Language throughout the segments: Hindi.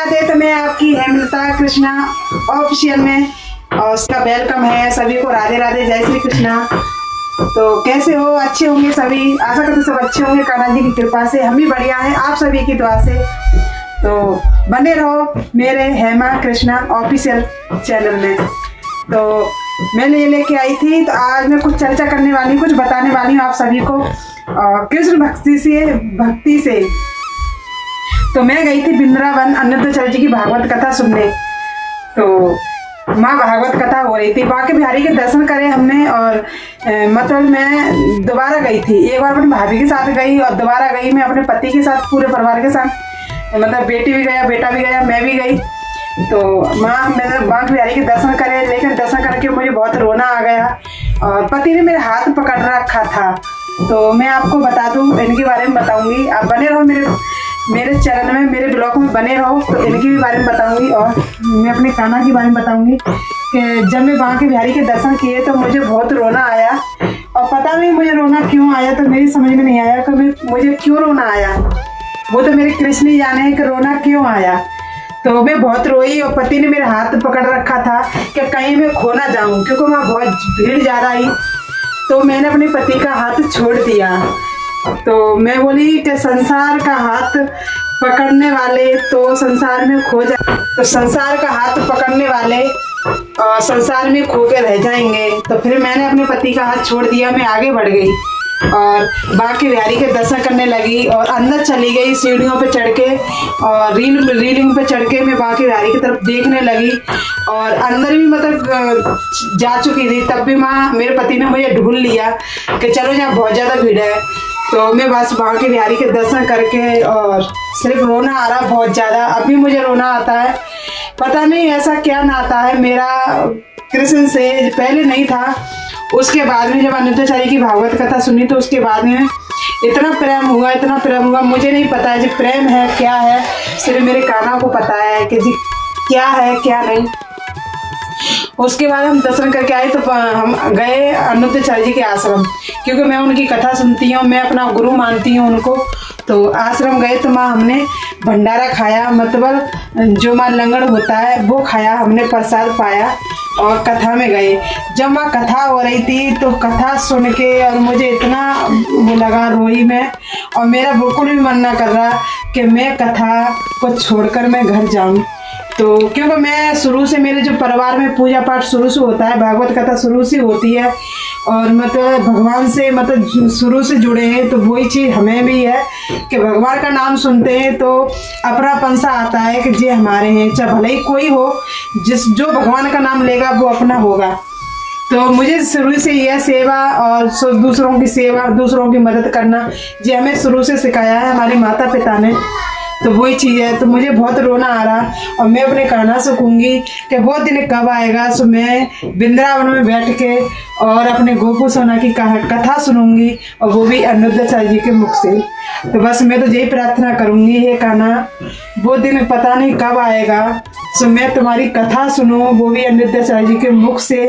राधे। तो मैं आपकी हेमलता कृष्णा ऑफिशियल में और उसका वेलकम है सभी को। राधे राधे, जय श्री कृष्णा। तो कैसे हो? अच्छे होंगे सभी, आशा करते सब अच्छे होंगे। कान्हा जी की कृपा से हम भी बढ़िया हैं, आप सभी की दुआ से। तो बने रहो मेरे हेमा कृष्णा ऑफिशियल चैनल में। तो मैंने ये लेके आई थी, तो आज मैं कुछ चर्चा करने वाली हूँ, कुछ बताने वाली हूँ आप सभी को कृष्ण भक्ति से। तो मैं गई थी वृंदावन अनिरुद्धाचार्य जी की भागवत कथा सुनने। तो माँ भागवत कथा हो रही थी, बांके बिहारी के दर्शन करे हमने। और मतलब मैं दोबारा गई थी, एक बार अपनी भाभी के साथ गई और दोबारा गई मैं अपने पति के साथ, पूरे परिवार के साथ। मतलब बेटी भी गया, बेटा भी गया, मैं भी गई। तो माँ मैंने बांके बिहारी के दर्शन करे, लेकिन दर्शन करके मुझे बहुत रोना आ गया और पति ने मेरे हाथ पकड़ रखा था। तो मैं आपको बता दूं, इनके बारे में बताऊंगी। आप बने रहो मेरे चैनल में, मेरे ब्लॉग में बने रहो। तो इनके भी बारे में बताऊंगी और मैं अपने कान्हा के बारे में बताऊंगी कि जब मैं बांके बिहारी के दर्शन किए तो मुझे बहुत रोना आया। और पता नहीं मुझे रोना क्यों आया, तो मेरी समझ में नहीं आया कि मुझे क्यों रोना आया। वो तो मेरे कृष्ण ही जाने कि रोना क्यों आया। तो मैं बहुत रोई और पति ने मेरे हाथ पकड़ रखा था कि कहीं मैं खो ना जाऊं, क्योंकि वहाँ बहुत भीड़ ज़्यादा आई। तो मैंने अपने पति का हाथ छोड़ दिया। तो मैं बोली कि संसार का हाथ पकड़ने वाले तो संसार में खो जाए, तो संसार का हाथ पकड़ने वाले और संसार में खो के रह जाएंगे। तो फिर मैंने अपने पति का हाथ छोड़ दिया, मैं आगे बढ़ गई और बांके बिहारी के दर्शन करने लगी और अंदर चली गई सीढ़ियों पे चढ़ के। और रीलिंग पे चढ़ के मैं बांके बिहारी की तरफ देखने लगी और अंदर भी मतलब जा चुकी थी। तब भी मेरे पति ने मुझे ढूंढ लिया कि चलो यहाँ बहुत ज़्यादा भीड़ है। तो मैं बस बांके बिहारी के दर्शन करके और सिर्फ रोना आ रहा बहुत ज़्यादा। अभी मुझे रोना आता है, पता नहीं ऐसा क्या नाता है मेरा कृष्ण से, पहले नहीं था। उसके बाद में जब अनिरुद्धाचार्य की भागवत कथा सुनी तो उसके बाद में इतना प्रेम हुआ। मुझे नहीं पता है जी प्रेम है क्या है, सिर्फ मेरे कान्हा को पता है कि जी क्या है क्या नहीं। उसके बाद हम दर्शन करके आए तो हम गए अनिरुद्धाचार्य जी के आश्रम, क्योंकि मैं उनकी कथा सुनती हूँ, मैं अपना गुरु मानती हूँ उनको। तो आश्रम गए तो हमने भंडारा खाया, मतलब जो लंगर होता है वो खाया, हमने प्रसाद पाया और कथा में गए। जब वहाँ कथा हो रही थी तो कथा सुन के और मुझे इतना वो लगा, रोई मैं। और मेरा बिल्कुल भी मन ना कर रहा कि मैं कथा को छोड़कर मैं घर जाऊँ। तो क्योंकि मैं शुरू से, मेरे जो परिवार में पूजा पाठ शुरू से होता है, भागवत कथा शुरू से होती है और मतलब भगवान से मतलब शुरू से जुड़े हैं। तो वही चीज़ हमें भी है कि भगवान का नाम सुनते हैं तो अपनापन सा आता है कि ये हमारे हैं, चाहे भले ही कोई हो, जो भगवान का नाम लेगा वो अपना होगा। तो मुझे शुरू से यह सेवा और दूसरों की सेवा, दूसरों की मदद करना, ये हमें शुरू से सिखाया है हमारे माता पिता ने। तो वही चीज़ है। तो मुझे बहुत रोना आ रहा और मैं अपने कान्हा से कहूँगी कि वो दिन कब आएगा सो मैं वृंदावन में बैठ के और अपने गोपू सोना की कथा सुनूंगी, और वो भी अनिरुद्धाचार्य जी के मुख से। तो बस मैं तो यही प्रार्थना करूँगी, हे कान्हा वो दिन पता नहीं कब आएगा सो मैं तुम्हारी कथा सुनूँ, वो भी अनिरुद्धाचार्य जी के मुख से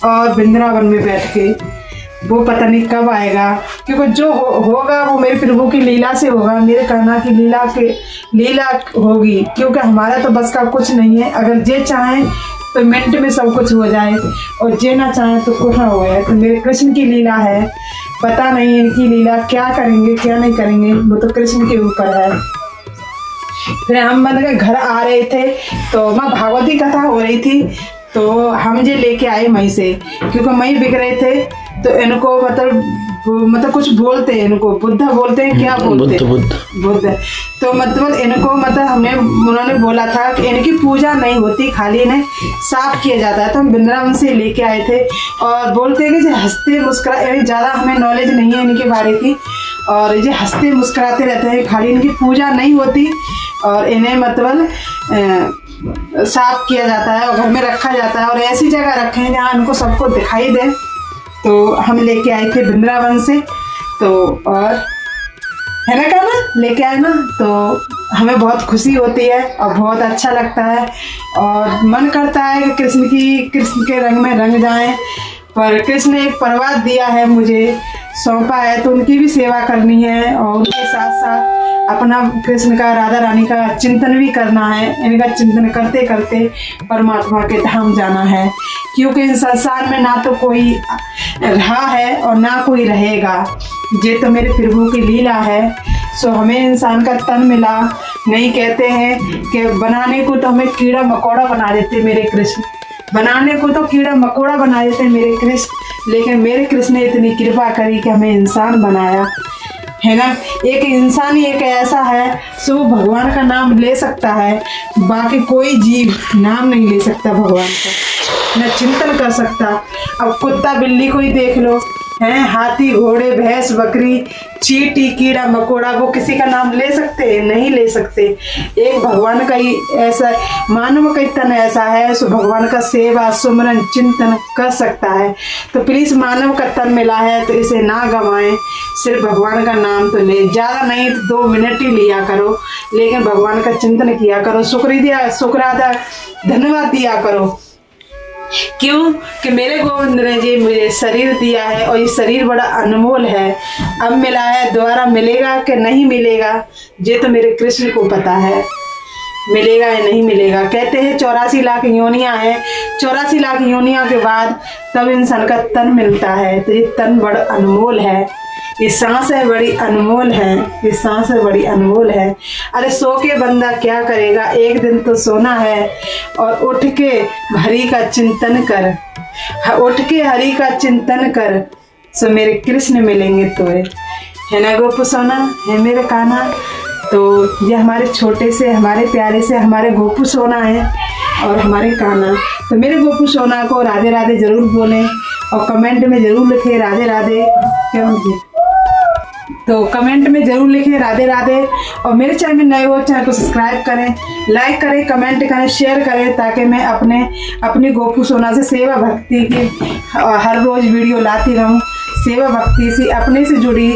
और वृंदावन में बैठ के। वो पता नहीं कब आएगा, क्योंकि जो होगा वो मेरे प्रभु की लीला से होगा, मेरे कान्हा की लीला होगी। क्योंकि हमारा तो बस का कुछ नहीं है, अगर जे चाहें तो मिनट में सब कुछ हो जाए और जे ना चाहें तो कुछ ना हो जाए। तो मेरे कृष्ण की लीला है, पता नहीं इनकी लीला क्या करेंगे क्या नहीं करेंगे, वो तो कृष्ण के ऊपर है। फिर हम मतलब घर आ रहे थे तो माँ भागवती कथा हो रही थी, तो हम ये लेके आए मई से, क्योंकि मई बिक रहे थे। तो इनको मतलब कुछ बोलते हैं, इनको बुद्ध बोलते हैं, क्या बोलते हैं, बुद्ध। तो मतलब इनको मतलब उन्होंने बोला था कि इनकी पूजा नहीं होती, खाली इन्हें साफ किया जाता है। तो हम वृंदावन से लेके आए थे और बोलते हैं कि जो हंसते मुस्कुरा, ज़्यादा हमें नॉलेज नहीं है इनके बारे की, और ये हंसते मुस्कुराते रहते हैं, खाली इनकी पूजा नहीं होती और इन्हें मतलब साफ किया जाता है और घर में रखा जाता है और ऐसी जगह रखे हैं जहाँ इनको सबको दिखाई दे। तो हम लेके आए थे वृंदावन से। तो और है ना कान्हा, लेके आए ना, तो हमें बहुत खुशी होती है और बहुत अच्छा लगता है और मन करता है कि कृष्ण के रंग में रंग जाएं। पर कृष्ण ने एक पर्वत दिया है, मुझे सौंपा है, तो उनकी भी सेवा करनी है और उनके साथ साथ अपना कृष्ण का, राधा रानी का चिंतन भी करना है। इनका चिंतन करते करते परमात्मा के धाम जाना है, क्योंकि इस संसार में ना तो कोई रहा है और ना कोई रहेगा। ये तो मेरे प्रभु की लीला है। सो हमें इंसान का तन मिला। नहीं कहते हैं कि बनाने को तो हमें कीड़ा मकोड़ा बना देते मेरे कृष्ण, बनाने को तो कीड़ा मकोड़ा बना देते मेरे कृष्ण, लेकिन मेरे कृष्ण ने इतनी कृपा करी कि हमें इंसान बनाया है ना। एक इंसान ही एक ऐसा है सो वो भगवान का नाम ले सकता है, बाकी कोई जीव नाम नहीं ले सकता भगवान का, न चिंतन कर सकता। अब कुत्ता बिल्ली को ही देख लो, हैं, हाथी घोड़े भैंस बकरी चींटी कीड़ा मकोड़ा, वो किसी का नाम ले सकते हैं? नहीं ले सकते। एक भगवान का ही ऐसा, मानव का ही तन ऐसा है सो भगवान का सेवा सुमरन चिंतन कर सकता है। तो प्लीज मानव का तन मिला है तो इसे ना गंवाएं, सिर्फ भगवान का नाम तो ले, ज्यादा नहीं तो 2 मिनट ही लिया करो, लेकिन भगवान का चिंतन किया करो, शुक्रादा धन्यवाद दिया करो। क्यों कि मेरे गोविंद ने जी मुझे शरीर दिया है और ये शरीर बड़ा अनमोल है। अब मिला है, दोबारा मिलेगा कि नहीं मिलेगा ये तो मेरे कृष्ण को पता है, मिलेगा या नहीं मिलेगा। कहते हैं 84 लाख योनियां हैं, 84 लाख योनियां के बाद तब इंसान का तन मिलता है। तो ये तन बड़ा अनमोल है, ये सांस है बड़ी अनमोल है, ये सांस है बड़ी अनमोल है। अरे सो के बंदा क्या करेगा, एक दिन तो सोना है। और उठ के हरि का चिंतन कर, उठ के हरि का चिंतन कर, सो मेरे कृष्ण मिलेंगे तुम्हें, है ना गोपू सोना, है मेरे कान्हा। तो ये हमारे छोटे से हमारे प्यारे से हमारे गोपू सोना है और हमारे कान्हा। तो मेरे गोपू सोना को राधे राधे जरूर बोलें और कमेंट में जरूर लिखें राधे राधे, क्यों जी, तो कमेंट में जरूर लिखें राधे राधे। और मेरे चैनल में नए हो चैनल को सब्सक्राइब करें, लाइक करें, कमेंट करें, शेयर करें, ताकि मैं अपनी गोपू सोना से सेवा भक्ति की हर रोज वीडियो लाती रहूं। सेवा भक्ति से अपने से जुड़ी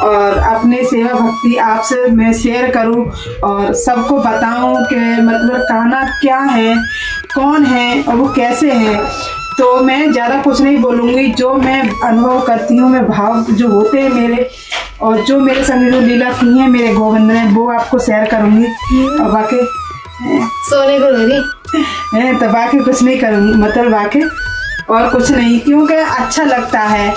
और अपने सेवा भक्ति आपसे मैं शेयर करूं और सबको बताऊं कि मतलब कान्हा क्या है, कौन है और वो कैसे है। तो मैं ज़्यादा कुछ नहीं बोलूँगी, जो मैं अनुभव करती हूँ, मैं भाव जो होते हैं मेरे और जो मेरे संग जो लीला की है मेरे गोविंद ने, वो आपको शेयर करूँगी। और बाकी सोने को है तो बाकी कुछ नहीं करूँगी, मतलब बाकी और कुछ नहीं, क्योंकि अच्छा लगता है।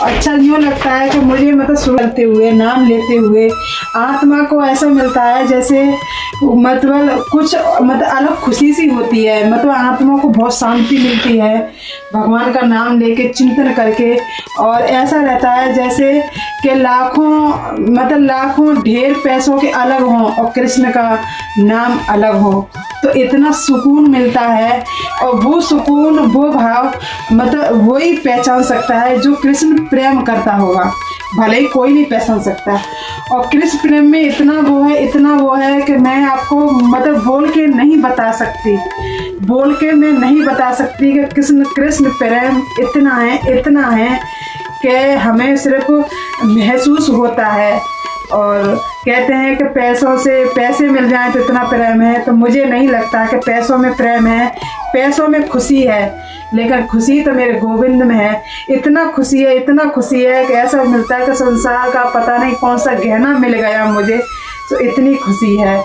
अच्छा यूँ लगता है कि मुझे मतलब सुनते हुए नाम लेते हुए आत्मा को ऐसा मिलता है जैसे मतलब कुछ मतलब अलग खुशी सी होती है, मतलब आत्मा को बहुत शांति मिलती है भगवान का नाम लेके चिंतन करके। और ऐसा रहता है जैसे कि लाखों ढेर पैसों के अलग हों और कृष्ण का नाम अलग हो, तो इतना सुकून मिलता है। और वो सुकून वो भाव मतलब वही पहचान सकता है जो कृष्ण प्रेम करता होगा, भले ही कोई नहीं पहचान सकता। और कृष्ण प्रेम में इतना वो है कि मैं आपको मतलब बोल के नहीं बता सकती, बोल के मैं नहीं बता सकती कि कृष्ण प्रेम इतना है कि हमें सिर्फ महसूस होता है। और कहते हैं कि पैसों से पैसे मिल जाएं तो इतना प्रेम है, तो मुझे नहीं लगता कि पैसों में प्रेम है। पैसों में खुशी है, लेकिन खुशी तो मेरे गोविंद में है। इतना खुशी है कि ऐसा मिलता है कि संसार का पता नहीं कौन सा गहना मिल गया मुझे, तो इतनी खुशी है।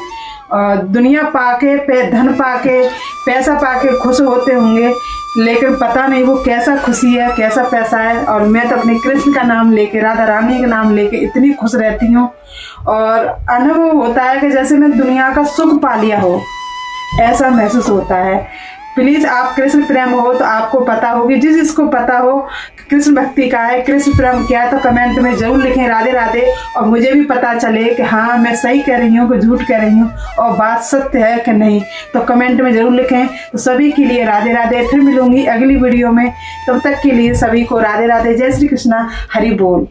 और दुनिया पाके धन पाके पैसा पाके खुश होते होंगे, लेकिन पता नहीं वो कैसा खुशी है, कैसा पैसा है। और मैं तो अपने कृष्ण का नाम लेके, राधा रानी का नाम लेके इतनी खुश रहती हूँ और अनुभव होता है कि जैसे मैं दुनिया का सुख पा लिया हो, ऐसा महसूस होता है। प्लीज आप कृष्ण प्रेम हो तो आपको पता होगी, जिसको पता हो कृष्ण भक्ति का है, कृष्ण प्रेम क्या है, तो कमेंट में जरूर लिखें राधे राधे। और मुझे भी पता चले कि हाँ मैं सही कह रही हूँ कि झूठ कह रही हूँ और बात सत्य है कि नहीं, तो कमेंट में जरूर लिखें। तो सभी के लिए राधे राधे, फिर मिलूंगी अगली वीडियो में, तब तक के लिए सभी को राधे राधे, जय श्री कृष्णा, हरि बोल।